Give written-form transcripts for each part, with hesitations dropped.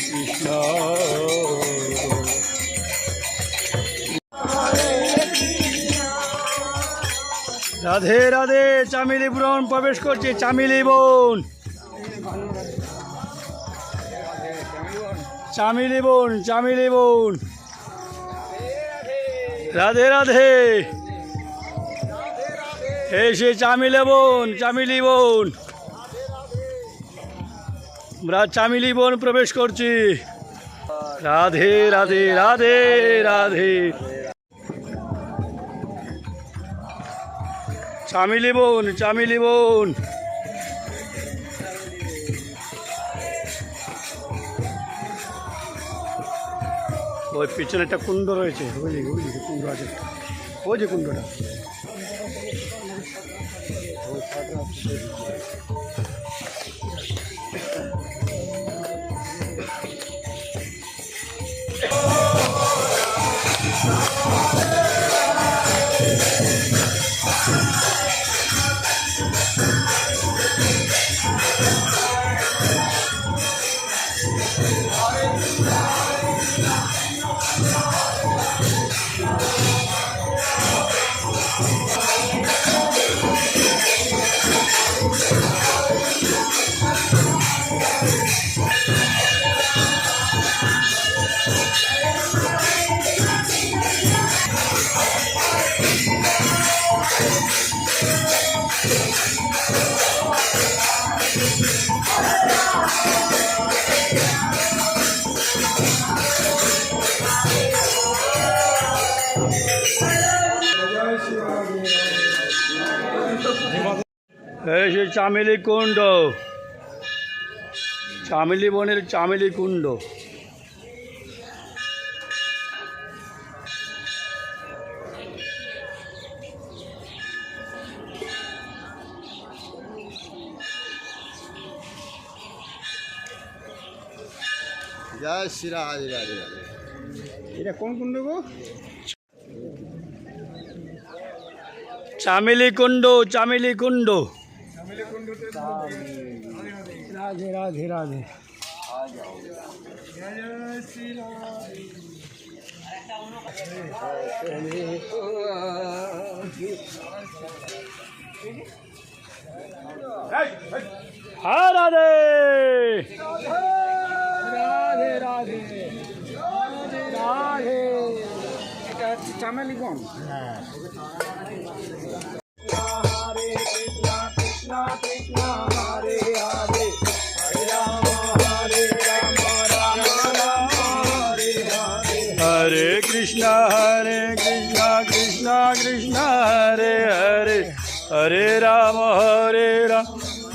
কৃষ্ণ। রাধে রাধে। চামেলি বন প্রবেশ করছে, চামেলি বন, চামেলি বন, চামেলি বন। রাধে রাধে। এই সে চামেলি বন, চামেলি বন। আমরা চামেলি বন প্রবেশ করছি। রাধে রাধে রাধে রাধে। চামেলি বন, চামেলি বন। ওই পিছনে একটা কুণ্ড রয়েছে, বুঝলি বুঝলি কুণ্ড আছে, ওই যে কুণ্ডটা। এই সে চামেলি কুণ্ড, চামেলি বনের চামেলি কুণ্ড। জয় শ্রী রাধে রাধে। এটা কোন কুণ্ড গো? চামেলি কুণ্ড, চামেলি কুণ্ড। রাধে রাধে রাধে। হ্যাঁ রাধে রাধে রাধে রাধে। এটা চামেলি বন। হ্যাঁ। হরে কৃষ্ণ কৃষ্ণ কৃষ্ণ হরে হরে, হরে রাম রাম রাম হরে হরে। হরে কৃষ্ণ কৃষ্ণ কৃষ্ণ হরে হরে, হরে রাম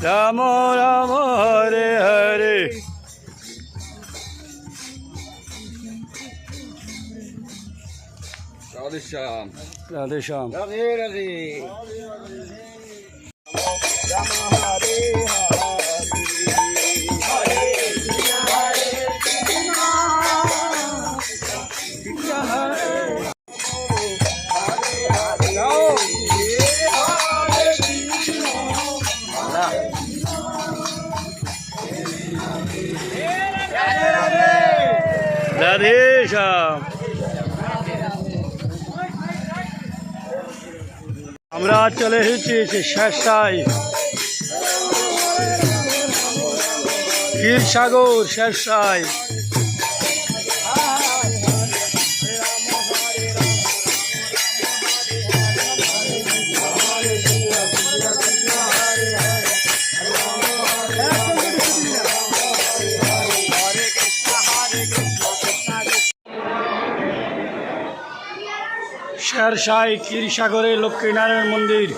রাম রাম হরে হরে। রাধে শ্যাম, রাধে শ্যাম। রাধে রাধে। রাধে শ্যাম। আমরা চলে এসেছি শেরশাই, ক্ষীরসাগর শেরশাই। শেরশাই ক্ষীরসাগরে লক্ষ্মীনারায়ণ মন্দির।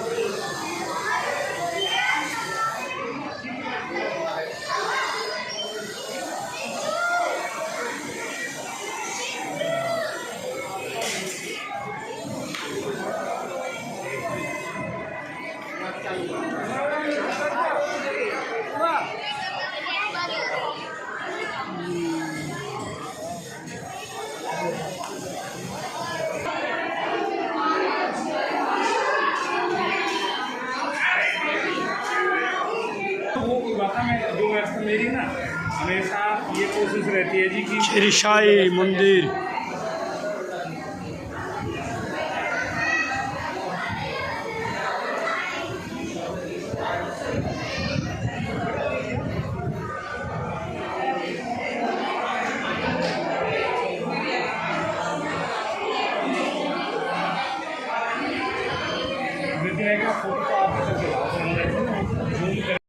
ये कोशिश रहती है जी कि ক্ষীরসাই মন্দির। विद्या का फोटो तो आप जूम कर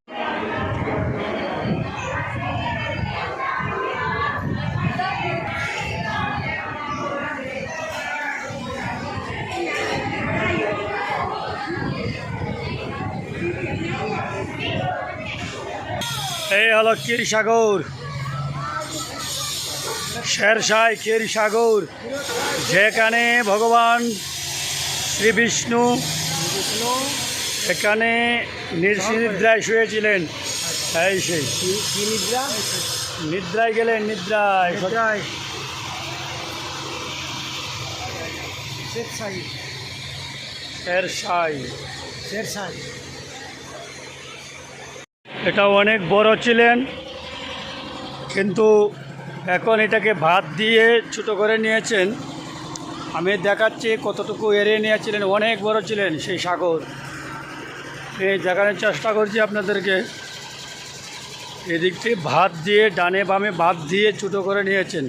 এই হলো ক্ষীরসাগর, শেরশাই ক্ষীরসাগর, যেখানে ভগবান শ্রী বিষ্ণু এখানে নিদ্রায় শুয়েছিলেন। এই সেই নিদ্রায় গেলেন, নিদ্রায়। শেরশাই এটা অনেক বড় ছিলেন, কিন্তু এখন এটাকে ভাত দিয়ে ছোট করে নিয়েছেন। আমি দেখাচ্ছি কতটুকু এড়িয়ে নিয়েছিলেন, অনেক বড় ছিলেন সেই সাগর। এই দেখানোর চেষ্টা করছি আপনাদেরকে। এদিক থেকে ভাত দিয়ে ডানে বামে ভাত দিয়ে ছোটো করে নিয়েছেন।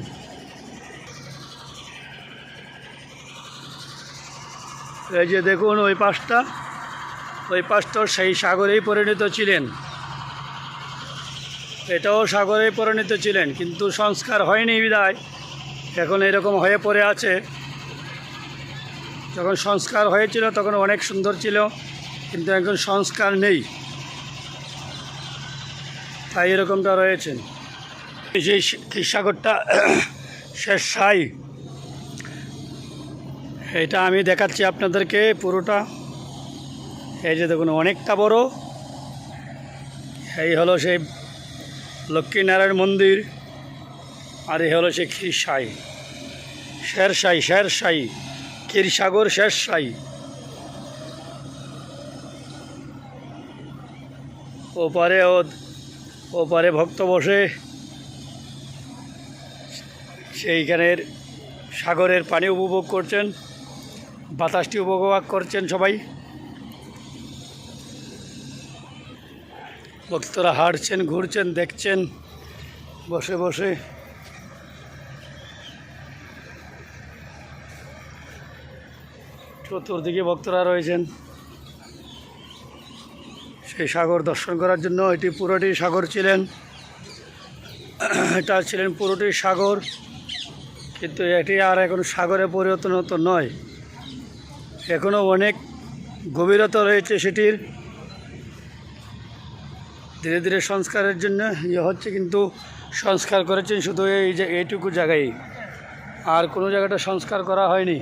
এই যে দেখুন ওই পাশটা সেই সাগরেই পরিণত ছিলেন, এটাও সাগরেই পরিণত ছিলেন, কিন্তু সংস্কার হয়নি বিধায় এখন এরকম হয়ে পড়ে আছে। যখন সংস্কার হয়েছিল তখন অনেক সুন্দর ছিল, কিন্তু এখন সংস্কার নেই, তাই এরকমটা রয়েছেন। সেই ক্ষীরসাগরটা শেরশাই, এটা আমি দেখাচ্ছি আপনাদেরকে পুরোটা। এই যে দেখুন অনেকটা বড়। এই হলো সেই লক্ষ্মীনারায়ণ মন্দির, আর এই হলো সেই ক্ষীরসাই, শেরশাই ক্ষীরসাগর শেরশাই। ওপারে ভক্ত বসে সেইখানের সাগরের পানি উপভোগ করছেন, বাতাসটি উপভোগ করছেন সবাই। ভক্তরা হাঁটছেন, ঘুরছেন, দেখছেন বসে বসে। চতুর্দিকে ভক্তরা রয়েছেন সেই সাগর দর্শন করার জন্য। এটি পুরোটি সাগর ছিলেন, এটা ছিলেন পুরোটি সাগর, কিন্তু এটি আর এখন সাগরে পরিণত নয়, এখনও অনেক গভীরতা রয়েছে সেটির। ধীরে ধীরে সংস্কারের জন্য হচ্ছে, কিন্তু সংস্কার করেছেন শুধু এইটুকু জায়গায়, আর কোনো জায়গাটা সংস্কার করা হয়নি।